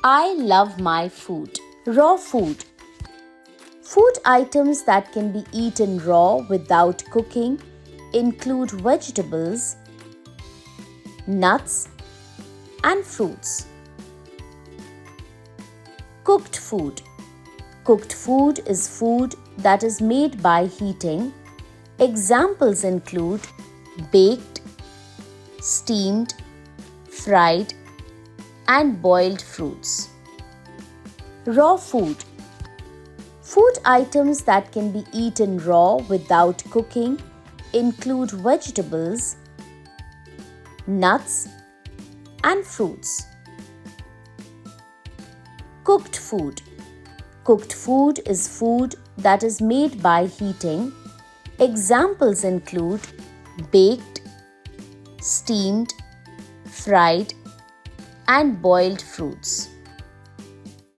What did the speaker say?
I love my food. Raw food. Food items that can be eaten raw without cooking include vegetables, nuts, and fruits. Cooked food. Cooked food is food that is made by heating. Examples include baked, steamed, fried, and boiled fruits. Raw food. Food items that can be eaten raw without cooking include vegetables, nuts, and fruits. Cooked food. Cooked food is food that is made by heating. Examples include baked, steamed, fried, and boiled fruits.